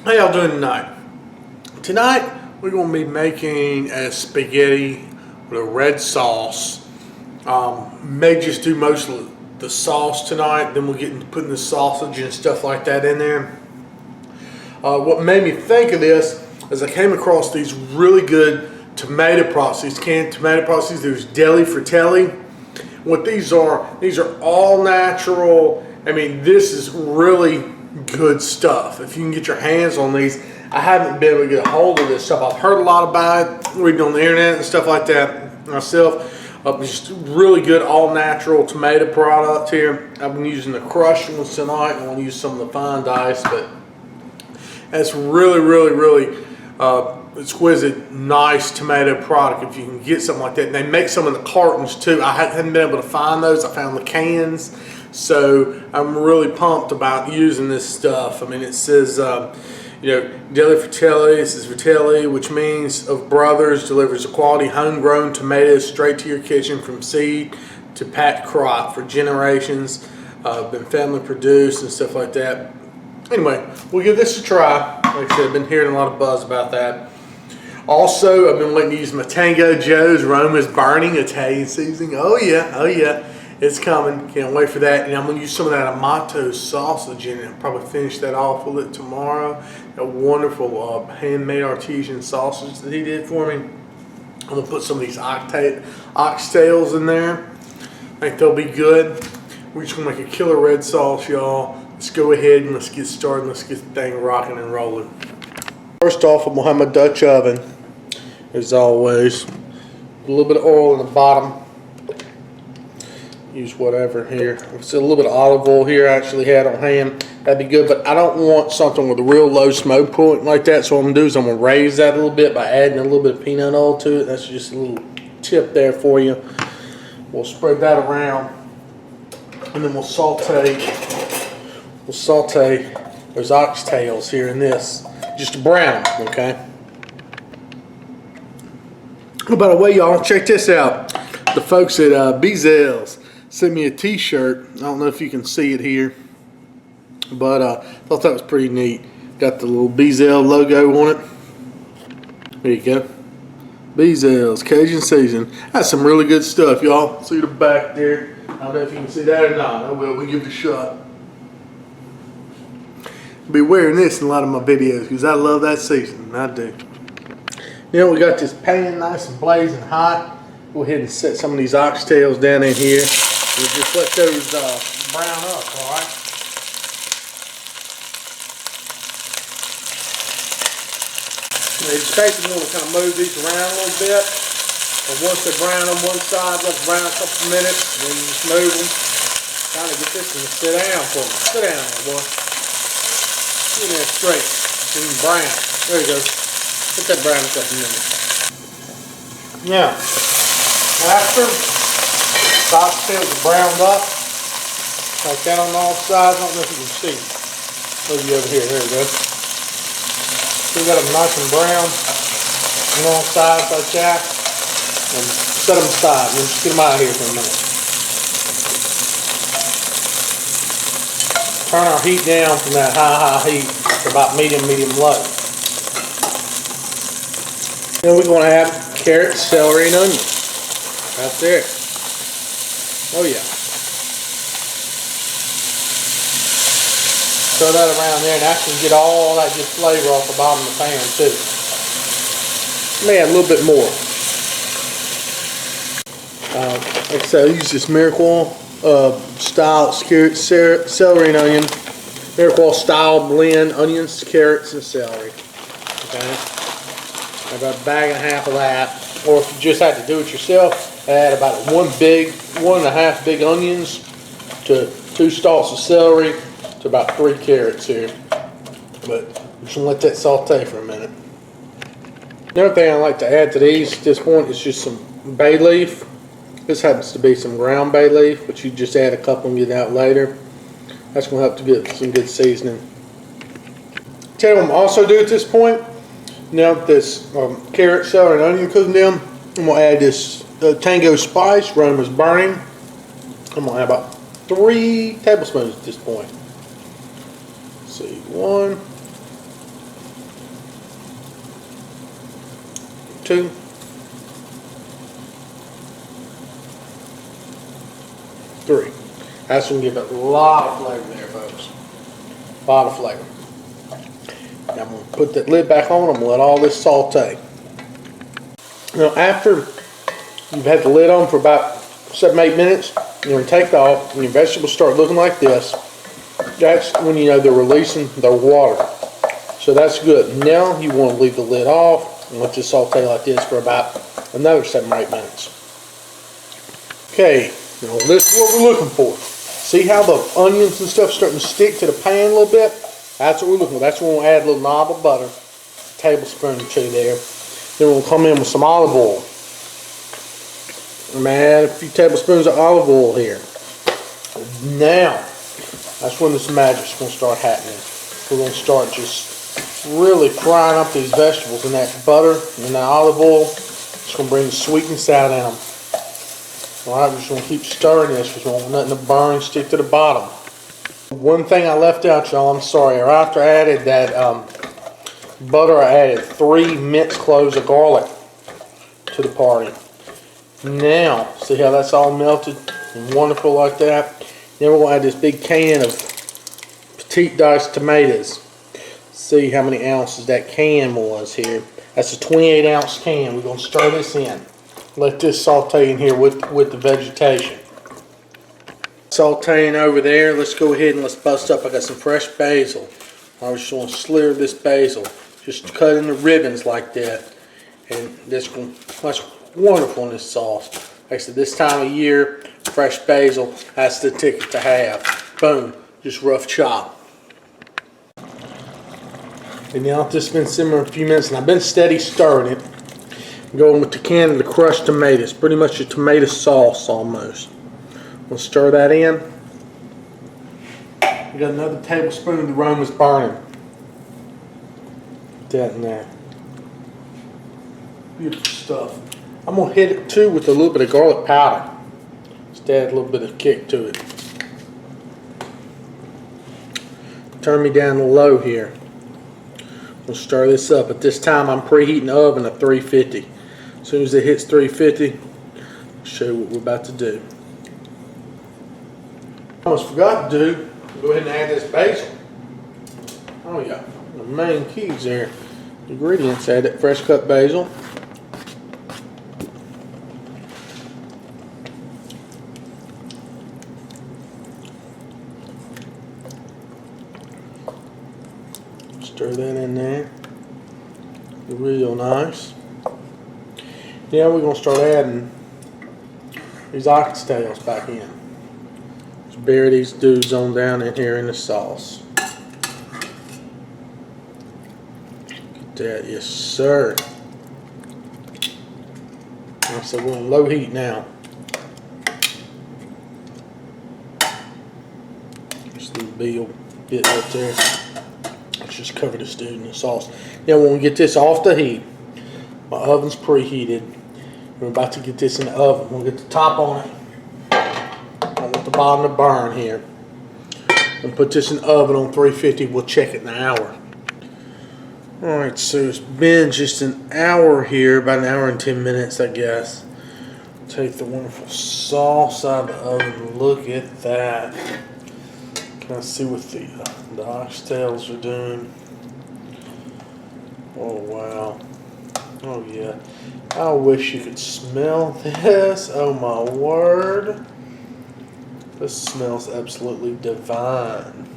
How y'all doing tonight? Tonight we're going to be making a spaghetti with a red sauce. May just do most of the sauce tonight, then we'll get into putting the sausage and stuff like that in there. What made me think of this is I came across these really good tomato pasties, canned tomato pasties. There's Dei Fratelli. What these are all natural. I mean, this is really good stuff. If you can get your hands on these, I haven't been able to get a hold of this stuff. I've heard a lot about it, reading on the internet and stuff like that myself. Just really good all natural tomato product here. I've been using the crushed ones tonight. I'm going to use some of the fine dice, but that's really exquisite, nice tomato product if you can get something like that. And they make some in the cartons too. I haven't been able to find those. I found the cans. So I'm really pumped about using this stuff. I mean, it says, Dei Fratelli, this is Fratelli, which means of brothers, delivers a quality homegrown tomatoes straight to your kitchen from seed to packed crop for generations. Been family produced and stuff like that. Anyway, we'll give this a try. Like I said, I've been hearing a lot of buzz about that. Also, I've been waiting to use my Tango Joe's Roma's Burning Italian seasoning. Oh yeah. It's coming. Can't wait for that. And I'm going to use some of that Amato sausage in it. I'll probably finish that off with it tomorrow. A wonderful handmade artesian sausage that he did for me. I'm going to put some of these oxtails in there. I think they'll be good. We're just going to make a killer red sauce, y'all. Let's go ahead and let's get started. Let's get the thing rocking and rolling. First off, I'm going to have my Dutch oven, as always. A little bit of oil in the bottom. Use whatever here. It's a little bit of olive oil here I actually had on hand. That'd be good, but I don't want something with a real low smoke point like that. So what I'm going to do is I'm going to raise that a little bit by adding a little bit of peanut oil to it. That's just a little tip there for you. We'll spread that around, and then we'll saute those oxtails here in this, just to brown them, okay? Oh, by the way, y'all, check this out. The folks at Beazell's sent me a t-shirt. I don't know if you can see it here, but I thought that was pretty neat. Got the little Beazell logo on it. There you go. Beazell's Cajun Season. That's some really good stuff, y'all. See the back there. I don't know if you can see that or not. I will. We give it a shot. I'll be wearing this in a lot of my videos because I love that season. I do. Now we got this pan nice and blazing hot. Go ahead and set some of these oxtails down in here. We'll just let those brown up, all right? It's basically going to kind of move these around a little bit. But once they're brown on one side, let them brown a couple minutes, then you just move them. Trying to get this one to sit down for me. Sit down there, boy. Get in there straight. Get them brown. There you go. Let that brown a couple minutes. Now, after the oxtails are browned up, like that on all sides. I don't know if you can see. Move you over here. There we go. So we got them nice and brown on all sides like that. And set them aside. We'll just get them out of here for a minute. Turn our heat down from that high heat to about medium low. Then we're going to have carrots, celery, and onions. Right there. Oh yeah. Throw that around there, and that can get all that good flavor off the bottom of the pan too. May add a little bit more. Like I said, I use this Miracle style carrots, celery, and onion. Miracle style blend onions, carrots, and celery. Okay. About a bag and a half of that. Or if you just had to do it yourself, add about 1.5 big onions to 2 stalks of celery to about 3 carrots here. But I'm just gonna let that saute for a minute. Another thing I like to add to these at this point is just some bay leaf. This happens to be some ground bay leaf, but you just add a couple and get it out later. That's gonna help to get some good seasoning. Tell you what I'm also do at this point. Now this carrot, celery, and onion cooking down, I'm going to add this Tango Spice, Roma's Burning. I'm going to add about 3 tablespoons at this point. Let's see, 1, 2. Three. That's going to give it a lot of flavor there, folks. A lot of flavor. Now I'm going to put that lid back on. I'm going to let all this saute. Now after you've had the lid on for about 7-8 minutes, you're going to take it off and your vegetables start looking like this. That's when you know they're releasing their water. So that's good. Now you want to leave the lid off and let this saute like this for about another 7 or 8 minutes. Okay, now this is what we're looking for. See how the onions and stuff starting to stick to the pan a little bit? That's what we're looking for. That's when we'll add a little knob of butter, a tablespoon or 2 there. Then we'll come in with some olive oil. I'm going to add a few tablespoons of olive oil here. Now, that's when this magic's going to start happening. We're going to start just really frying up these vegetables in that butter and that olive oil. It's going to bring the sweetness out in them. Alright, we're just going to keep stirring this because we don't want nothing to burn, stick to the bottom. One thing I left out, y'all, I'm sorry. After I added that butter, I added 3 minced cloves of garlic to the party. Now, see how that's all melted and wonderful like that? Then we're going to add this big can of petite diced tomatoes. See how many ounces that can was here. That's a 28 ounce can. We're going to stir this in. Let this saute in here with the vegetation. Sauteing over there, let's go ahead and let's bust up. I got some fresh basil. I just want to slither this basil. Just cut into ribbons like that. And that's wonderful in this sauce. Like I said, this time of year, fresh basil, that's the ticket to have. Boom, just rough chop. And now this has been simmering a few minutes and I've been steady stirring it. I'm going with the can of the crushed tomatoes, pretty much a tomato sauce almost. We'll stir that in. We got another tablespoon of the aroma's burning. Put that in there. Beautiful stuff. I'm going to hit it too with a little bit of garlic powder. Just add a little bit of kick to it. Turn me down to low here. We'll stir this up. At this time I'm preheating the oven at 350. As soon as it hits 350, I'll show you what we're about to do. I almost forgot to do, go ahead and add this basil. Oh yeah, the main keys there. Ingredients, add that fresh cut basil. Stir that in there. Real nice. Now we're going to start adding these oxtails back in. Just bury these dudes on down in here in the sauce. Get that, yes sir. So we're on low heat now. Just a little bit right there. Let's just cover this dude in the sauce. Now when we get this off the heat, my oven's preheated. We're about to get this in the oven. We'll get the top on it. I want the bottom to burn here. We'll put this in the oven on 350. We'll check it in an hour. Alright, so it's been just an hour here, about an hour and 10 minutes, I guess. Take the wonderful sauce out of the oven. Look at that. Can I see what the oxtails are doing? Oh, wow. Oh, yeah. I wish you could smell this. Oh, my word. This smells absolutely divine.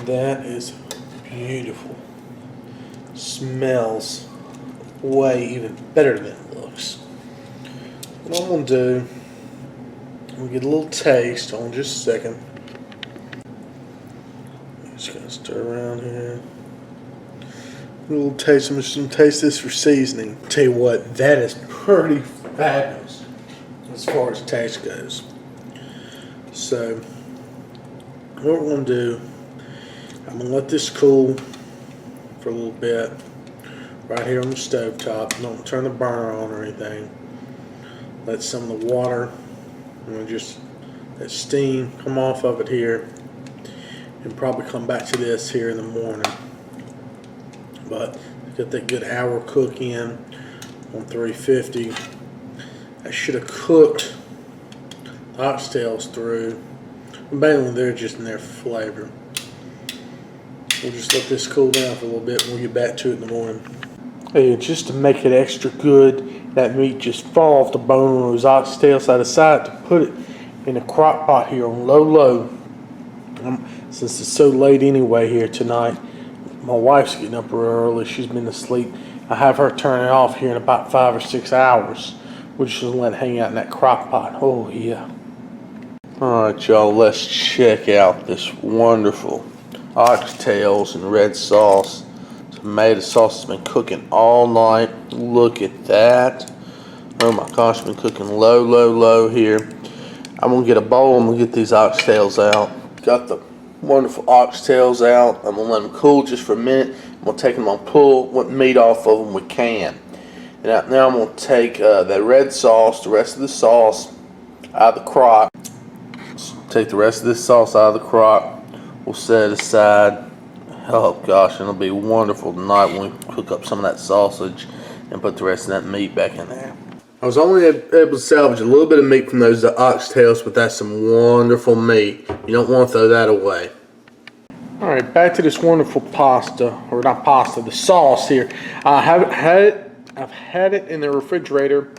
That is beautiful. Smells way even better than it looks. What I'm going to do, I'm going to get a little taste on just a second. Just going to stir around here. A little taste. I'm just going to taste this for seasoning. Tell you what, that is pretty fabulous as far as taste goes. So, what we're going to do, I'm going to let this cool for a little bit right here on the stove top. Don't turn the burner on or anything. Let some of the water and just that steam come off of it here, and probably come back to this here in the morning. But Got that good hour cook in on 350. I should have cooked the oxtails through. Mainly they're just in there for flavor. We'll just let this cool down for a little bit and we'll get back to it in the morning. Hey, just to make it extra good, that meat just fall off the bone on those oxtails. I decided to put it in a crock pot here on low. Since it's so late anyway here tonight, my wife's getting up real early. She's been asleep. I have her turn it off here in about 5 or 6 hours. We're just gonna let it hang out in that crock pot. Oh yeah. Alright y'all, let's check out this wonderful oxtails and red sauce. Tomato sauce has been cooking all night. Look at that. Oh my gosh, been cooking low here. I'm gonna get a bowl. I'm gonna get these oxtails out. Got the wonderful oxtails out. I'm gonna let them cool just for a minute. I'm gonna take them and pull what meat off of them we can. And now I'm gonna take that red sauce, the rest of the sauce out of the crock. Take the rest of this sauce out of the crock. We'll set it aside. Oh gosh, it'll be wonderful tonight when we cook up some of that sausage and put the rest of that meat back in there. I was only able to salvage a little bit of meat from those oxtails, but that's some wonderful meat. You don't want to throw that away. Alright, back to this wonderful pasta, or not pasta, the sauce here. I've had it in the refrigerator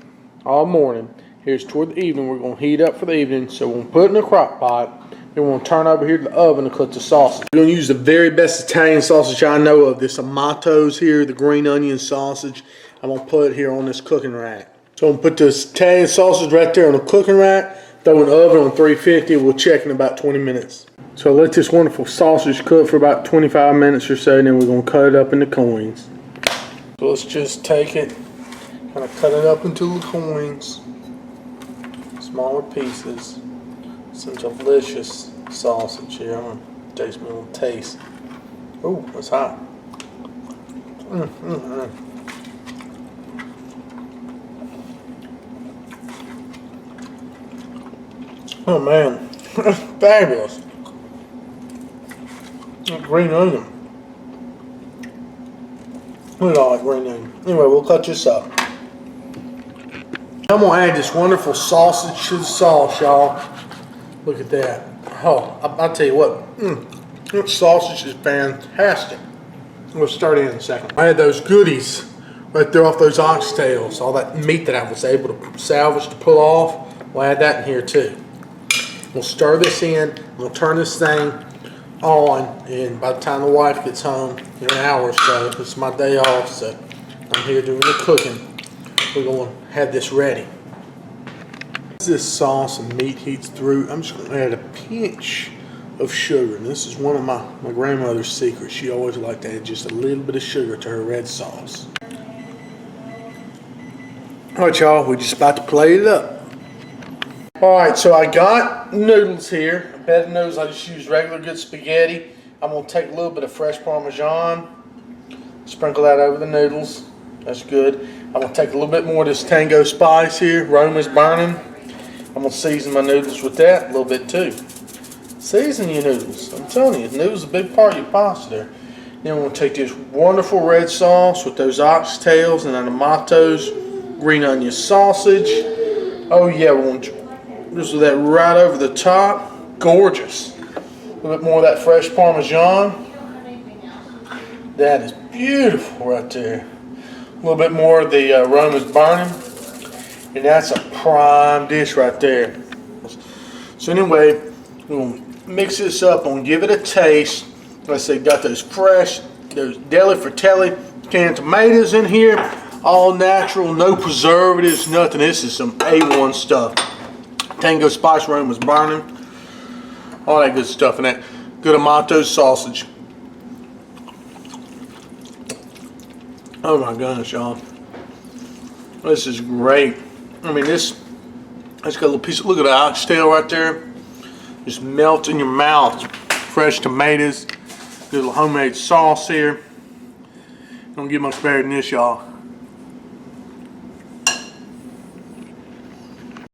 all morning. Here's toward the evening. We're going to heat up for the evening, so we're going to put it in a crock pot. Then we're going to turn over here to the oven to cook the sausage. We're going to use the very best Italian sausage I know of. This Amato's here, the green onion sausage. I'm going to put it here on this cooking rack. So I'm going to put this Italian sausage right there on the cooking rack. Throw in the oven on 350. We'll check in about 20 minutes. So let this wonderful sausage cook for about 25 minutes or so, and then we're going to cut it up into coins. So let's just take it, kind of cut it up into the coins. Smaller pieces. Some delicious sausage here. I'm going to taste me a little taste. Ooh, that's hot. Oh man, that's fabulous. Green onion. We don't like green onion. Anyway, we'll cut this up. I'm going to add this wonderful sausage to the sauce, y'all. Look at that. Oh, I'll tell you what. This sausage is fantastic. We'll start in a second. I had those goodies right there off those oxtails. All that meat that I was able to salvage to pull off. We'll add that in here too. We'll stir this in. We'll turn this thing on. And by the time the wife gets home in an hour or so, it's my day off, so I'm here doing the cooking. We're going to have this ready. As this sauce and meat heats through, I'm just going to add a pinch of sugar. And this is one of my grandmother's secrets. She always liked to add just a little bit of sugar to her red sauce. Alright y'all, we're just about to plate it up. Alright, so I got noodles here. A bed of noodles, I just use regular good spaghetti. I'm going to take a little bit of fresh Parmesan, sprinkle that over the noodles. That's good. I'm going to take a little bit more of this Tango Spice here. Aroma's burning. I'm going to season my noodles with that a little bit too. Season your noodles. I'm telling you, noodles are a big part of your pasta there. Then we're going to take this wonderful red sauce with those oxtails and then Amato's green onion sausage. Oh yeah, we're going to drizzle that right over the top. Gorgeous. A little bit more of that fresh Parmesan. That is beautiful right there. A little bit more of the aroma's burning. And that's a prime dish right there. So anyway, we'll mix this up and give it a taste. Like I say, got those fresh, those Dei Fratelli canned tomatoes in here. All natural, no preservatives, nothing. This is some A1 stuff. Tango Spice aroma's burning. All that good stuff in that. Good Amato's sausage. Oh my goodness, y'all. This is great. I mean, this got a little piece of, look at the oxtail right there. Just melts in your mouth. Fresh tomatoes. Little homemade sauce here. Don't get much better than this, y'all.